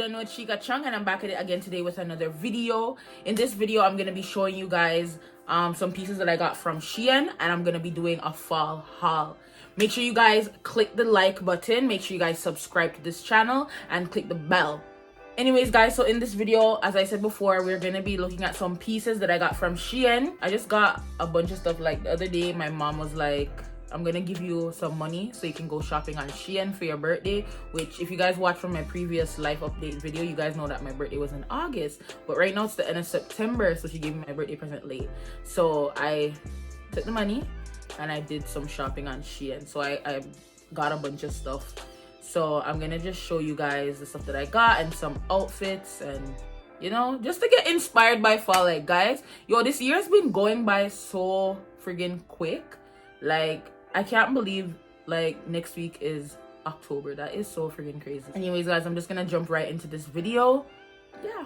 don't know, it's Shickaa Chung, and I'm back at it again today with another video. In this video, I'm going to be showing you guys some pieces that I got from Shein, and I'm going to be doing a fall haul. Make sure you guys click the like button, make sure you guys subscribe to this channel, and click the bell. Anyways guys, so in this video, as I said before, we're going to be looking at some pieces that I got from Shein. I just got a bunch of stuff. Like the other day, my mom was like, I'm gonna give you some money so you can go shopping on Shein for your birthday, which if you guys watched from my previous life update video, you guys know that my birthday was in August, but right now it's the end of September, so she gave me my birthday present late. So I took the money and I did some shopping on Shein. So I got a bunch of stuff. So I'm gonna just show you guys the stuff that I got and some outfits, and you know, just to get inspired by fall. Like guys, yo, this year's been going by so friggin' quick. Like I can't believe like next week is October. That is so freaking crazy. Anyways guys, I'm just gonna jump right into this video. Yeah,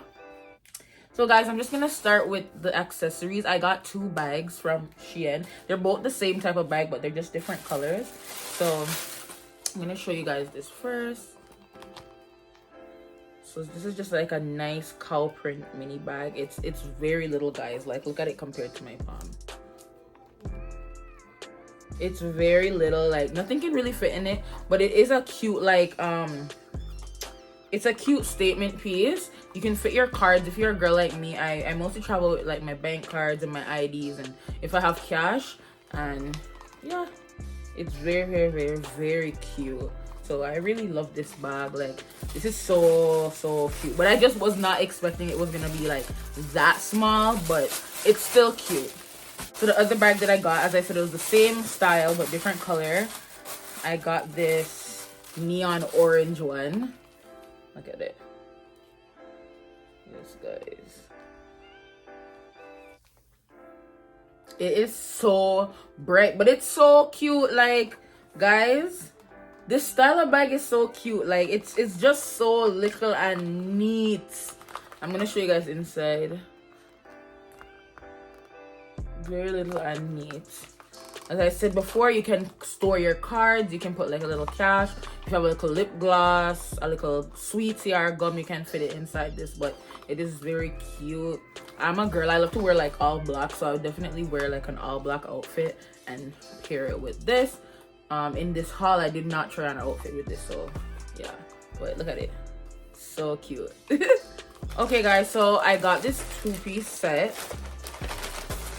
so guys, I'm just gonna start with the accessories. I got two bags from Shein. They're both the same type of bag, but they're just different colors. So I'm gonna show you guys this first. So this is just like a nice cow print mini bag. It's very little guys. Like look at it compared to my palm. It's very little, like nothing can really fit in it, but it is a cute, like it's a cute statement piece. You can fit your cards. If you're a girl like me, I mostly travel with like my bank cards and my IDs, and if I have cash. And yeah, it's very cute. So I really love this bag. Like this is so cute, but I just was not expecting it was gonna be like that small, but it's still cute. So the other bag that I got, as I said, it was the same style but different color. I got this neon orange one. Look at it. Yes, guys. It is so bright, but it's so cute. Like, guys, this style of bag is so cute. Like, it's just so little and neat. I'm gonna show you guys inside. Very little and neat. As I said before, you can store your cards. You can put like a little cash. If you have a little lip gloss, a little sweetie or gum, you can fit it inside this. But it is very cute. I'm a girl, I love to wear like all black, so I would definitely wear like an all black outfit and pair it with this. In this haul, I did not try on an outfit with this, so yeah. But look at it, so cute. Okay guys, so I got this two-piece set.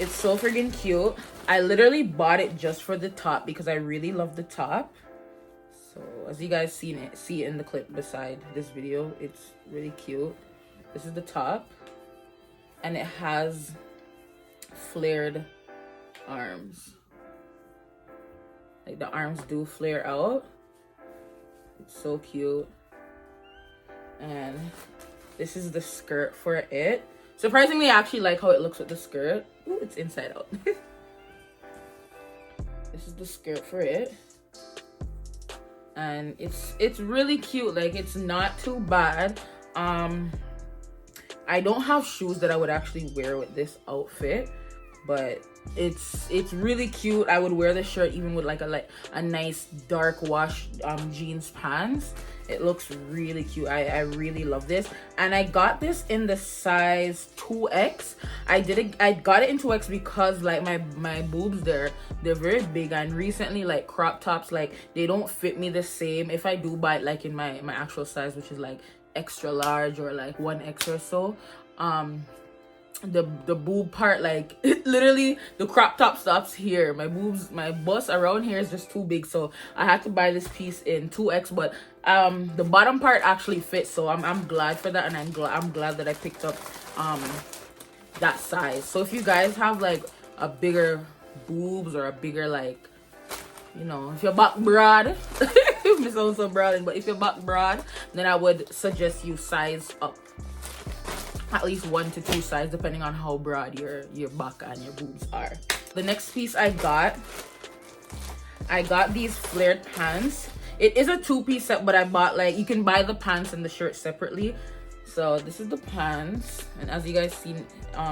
It's so friggin' cute. I literally bought it just for the top because I really love the top. So as you guys see it in the clip beside this video, it's really cute. This is the top, and it has flared arms. Like the arms do flare out. It's so cute. And this is the skirt for it. Surprisingly, I actually like how it looks with the skirt. Ooh, it's inside out. This is the skirt for it. And it's really cute. Like, it's not too bad. I don't have shoes that I would actually wear with this outfit, but it's really cute. I would wear the shirt even with like a nice dark wash jeans pants. It looks really cute. I really love this, and I got this in the size 2X. I got it in 2X because like my boobs, they're very big, and recently like crop tops, like they don't fit me the same. If I do buy it like in my actual size, which is like extra large or like 1X or so, the boob part, like literally the crop top stops here. My boobs, my bust around here is just too big, so I had to buy this piece in 2X. But the bottom part actually fits, so I'm glad for that, and I'm glad that I picked up that size. So if you guys have like a bigger boobs or a bigger, like, you know, if you're back broad, this sounds so broad, but if you're back broad, then I would suggest you size up at least 1 to 2 size, depending on how broad your back and your boobs are. The next piece I got these flared pants. It is a two-piece set, but I bought, like, you can buy the pants and the shirt separately. So this is the pants, and as you guys seen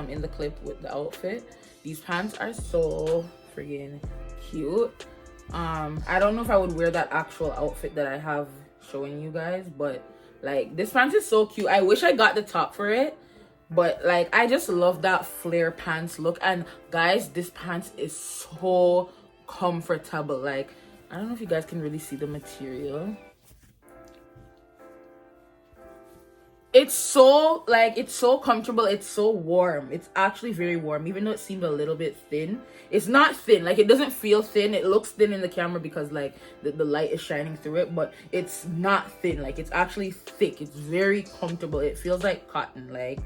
in the clip with the outfit, these pants are so friggin' cute. I don't know if I would wear that actual outfit that I have showing you guys, but Like, this pants is so cute. I wish I got the top for it, but like, I just love that flare pants look. And guys, this pants is so comfortable. Like, I don't know if you guys can really see the material. It's so, like, it's so comfortable. It's so warm. It's actually very warm, even though it seemed a little bit thin. It's not thin. Like, it doesn't feel thin. It looks thin in the camera because like the light is shining through it, but it's not thin. Like, it's actually thick. It's very comfortable. It feels like cotton. Like,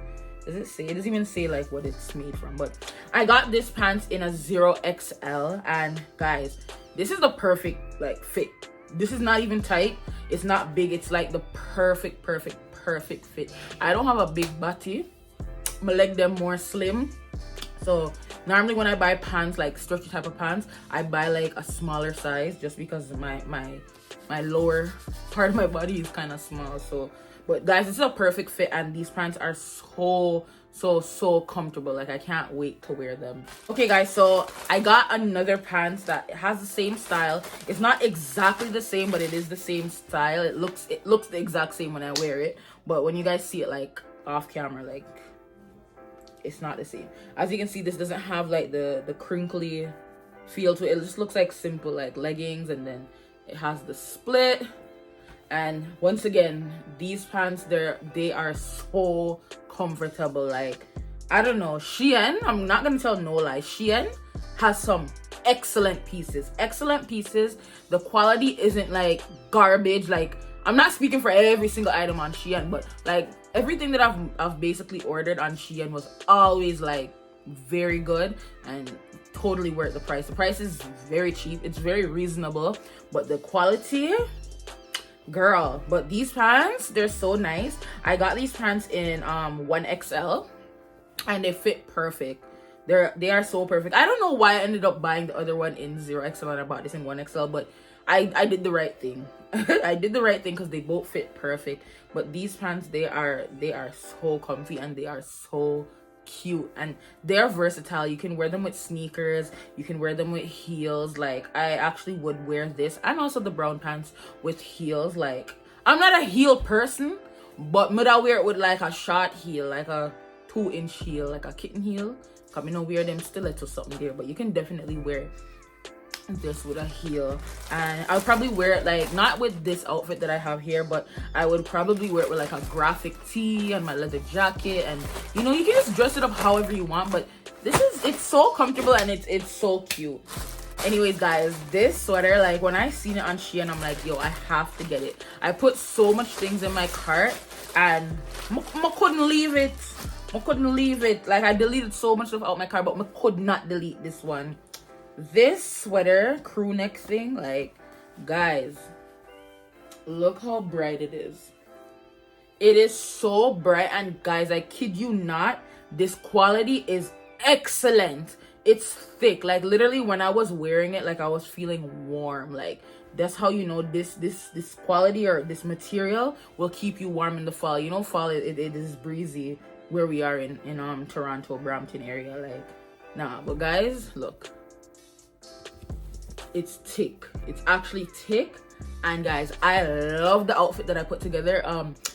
does it say? It doesn't even say like what it's made from. But I got this pants in a 0XL, and guys, this is the perfect like fit. This is not even tight. It's not big. It's like the perfect fit. I don't have a big body. My leg them more slim, so normally when I buy pants, like stretchy type of pants, I buy like a smaller size just because my lower part of my body is kind of small. So, but guys, this is a perfect fit, and these pants are so comfortable. Like, I can't wait to wear them. Okay guys, so I got another pants that has the same style. It's not exactly the same, but it is the same style. It looks the exact same when I wear it, but when you guys see it like off camera, like, it's not the same. As you can see, this doesn't have like the crinkly feel to it. It just looks like simple like leggings, and then it has the split. And once again, these pants, they are so comfortable. Like, I don't know, Shein, I'm not gonna tell no lie, Shein has some excellent pieces. The quality isn't like garbage. Like, I'm not speaking for every single item on Shein, but like everything that I've basically ordered on Shein was always like very good and totally worth the price. The price is very cheap. It's very reasonable, but the quality, girl. But these pants, they're so nice. I got these pants in 1XL, and they fit perfect. They are so perfect. I don't know why I ended up buying the other one in 0XL and I bought this in 1XL, but I did the right thing. I did the right thing because they both fit perfect. But these pants, they are so comfy, and they are so cute, and they're versatile. You can wear them with sneakers, you can wear them with heels. Like, I actually would wear this and also the brown pants with heels. Like, I'm not a heel person, but I wear it with like a short heel, like a 2-inch heel, like a kitten heel. Cause me no wear them stiletto something there, but you can definitely wear this with a heel. And I'll probably wear it like, not with this outfit that I have here, but I would probably wear it with like a graphic tee and my leather jacket. And you know, you can just dress it up however you want, but it's so comfortable and it's so cute. Anyways guys, this sweater, like when I seen it on Shein, I'm like, yo, I have to get it. I put so much things in my cart and I couldn't leave it. Like, I deleted so much stuff out my cart, but I could not delete this one. This sweater, crew neck thing, like, guys, look how bright it is. It is so bright, and guys, I kid you not, this quality is excellent. It's thick. Like, literally when I was wearing it, like, I was feeling warm. Like, that's how you know this quality or this material will keep you warm in the fall. You know, fall it is breezy where we are in Toronto, Brampton area. Like, nah, but guys, look, it's thick. It's actually thick. And guys, I love the outfit that I put together,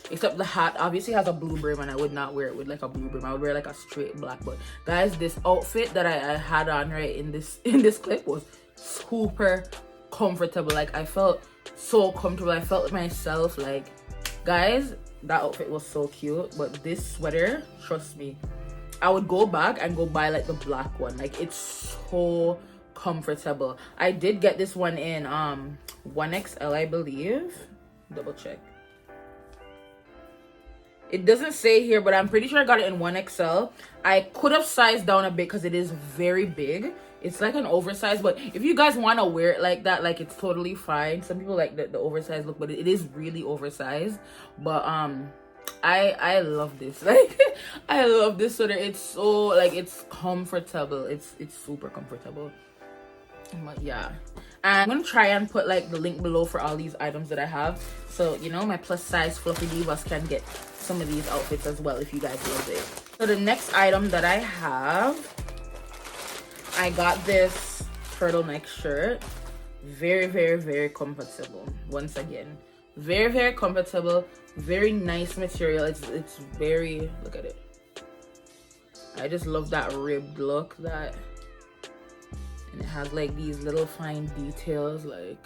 except the hat obviously has a blue brim, and I would not wear it with like a blue brim. I would wear like a straight black. But guys, this outfit that I had on right in this clip was super comfortable. Like, I felt so comfortable. I felt myself. Like, guys, that outfit was so cute. But this sweater, trust me, I would go back and go buy like the black one. Like, it's so comfortable. I did get this one in 1XL, I believe. Double check. It doesn't say here, but I'm pretty sure I got it in 1XL. I could have sized down a bit because it is very big. It's like an oversized, but if you guys want to wear it like that, like, it's totally fine. Some people like the oversized look, but it is really oversized. But I love this. Like, I love this sweater. It's so, like, it's comfortable. It's super comfortable. But yeah, and I'm gonna try and put like the link below for all these items that I have, so you know, my plus size fluffy divas can get some of these outfits as well if you guys love it. So the next item that I have, I got this turtleneck shirt. Very comfortable. Once again, Very, very comfortable, very nice material. It's very, look at it. I just love that ribbed look, that, and it has like these little fine details. Like,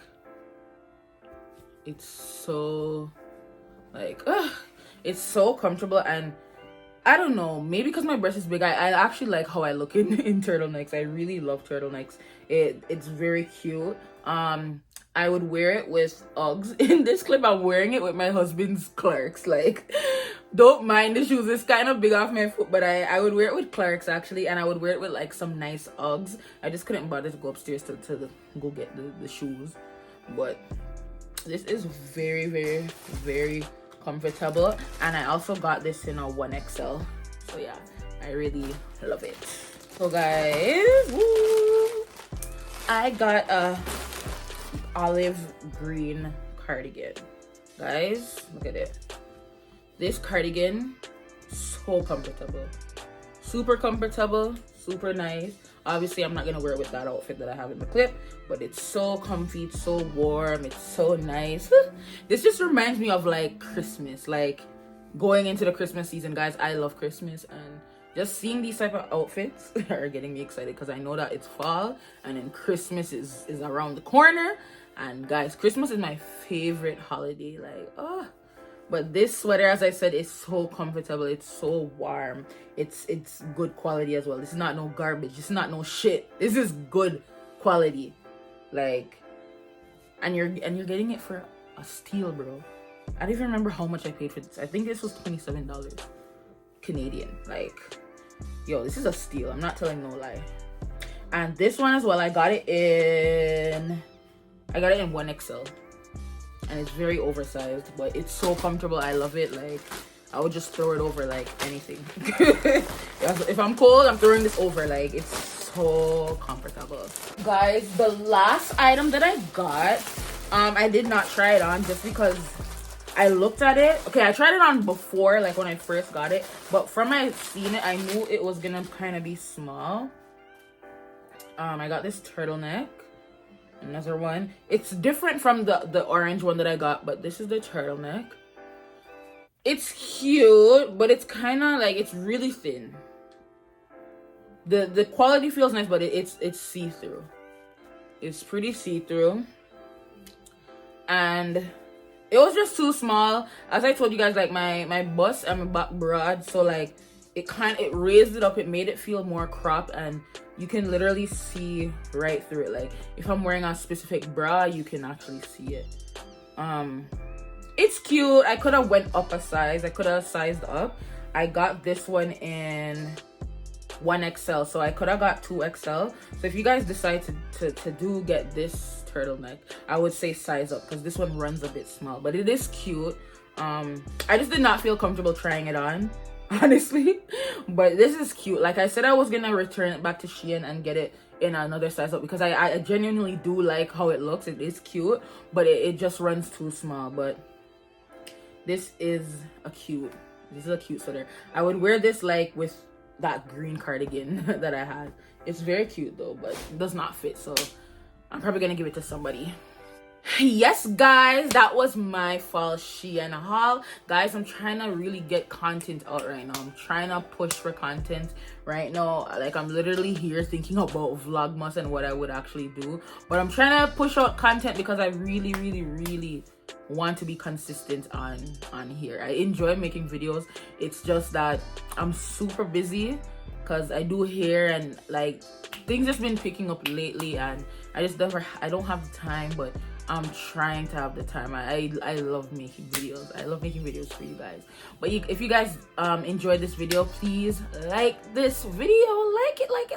it's so like it's so comfortable. And I don't know, maybe because my breast is big, I actually like how I look in turtlenecks. I really love turtlenecks. It's very cute. I would wear it with Uggs. In this clip, I'm wearing it with my husband's Clarks. Like, don't mind the shoes. It's kind of big off my foot, but I would wear it with Clarks actually, and I would wear it with like some nice Uggs. I just couldn't bother to go upstairs to go get the shoes. But this is very, very, very comfortable, and I also got this in a 1XL. So yeah, I really love it. So guys, woo, I got a olive green cardigan. Guys, look at it. This cardigan, so comfortable, super comfortable, super nice. Obviously I'm not gonna wear it with that outfit that I have in the clip, but it's so comfy, it's so warm, it's so nice. This just reminds me of like Christmas, like going into the Christmas season. Guys, I love Christmas, and just seeing these type of outfits are getting me excited because I know that it's fall and then Christmas is around the corner. And guys, Christmas is my favorite holiday. Like, oh, but this sweater, as I said, is so comfortable, it's so warm, it's good quality as well. This is not no garbage, this is not no shit, this is good quality. Like, and you're getting it for a steal, bro. I don't even remember how much I paid for this. I think this was $27 Canadian. Like, yo, this is a steal, I'm not telling no lie. And this one as well, I got it in 1XL, and it's very oversized, but it's so comfortable. I love it. Like, I would just throw it over like anything. If I'm cold, I'm throwing this over. Like, it's so comfortable. Guys, the last item that I got, I did not try it on just because I looked at it. Okay, I tried it on before, like when I first got it, but from my seeing it, I knew it was gonna kind of be small. I got this turtleneck. Another one. It's different from the orange one that I got, but this is the turtleneck. It's cute, but it's kind of like, it's really thin. The quality feels nice, but it's see-through. It's pretty see-through, and it was just too small. As I told you guys, like my bust and my back broad, so like it raised it up, it made it feel more cropped, and you can literally see right through it. Like, if I'm wearing a specific bra, you can actually see it. It's cute. I could have went up a size, I could have sized up. I got this one in 1XL, so I could have got 2XL. So if you guys decide to get this turtleneck, I would say size up, because this one runs a bit small, but it is cute. I just did not feel comfortable trying it on, honestly, but this is cute. Like I said, I was gonna return it back to Shein and get it in another size up, because I genuinely do like how it looks. It is cute, but it just runs too small. But this is a cute sweater. I would wear this like with that green cardigan that I had. It's very cute though, but it does not fit, so I'm probably gonna give it to somebody. Yes guys, that was my fall Shein haul. Guys, I'm trying to really get content out right now. I'm trying to push for content right now. Like, I'm literally here thinking about Vlogmas and what I would actually do, but I'm trying to push out content because I really want to be consistent on here. I enjoy making videos. It's just that I'm super busy because I do hair, and like things just been picking up lately, and I don't have the time, but I'm trying to have the time. I love making videos. I love making videos for you guys. But if you guys enjoyed this video, please like this video.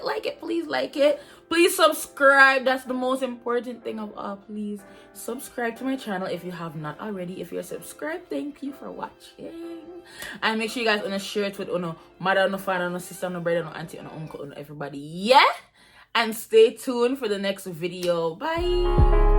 Like it. Please like it. Please subscribe. That's the most important thing of all. Please subscribe to my channel if you have not already. If you're subscribed, thank you for watching. And make sure you guys wanna share it with mother, father, sister, brother, auntie, uncle, everybody. Yeah. And stay tuned for the next video. Bye.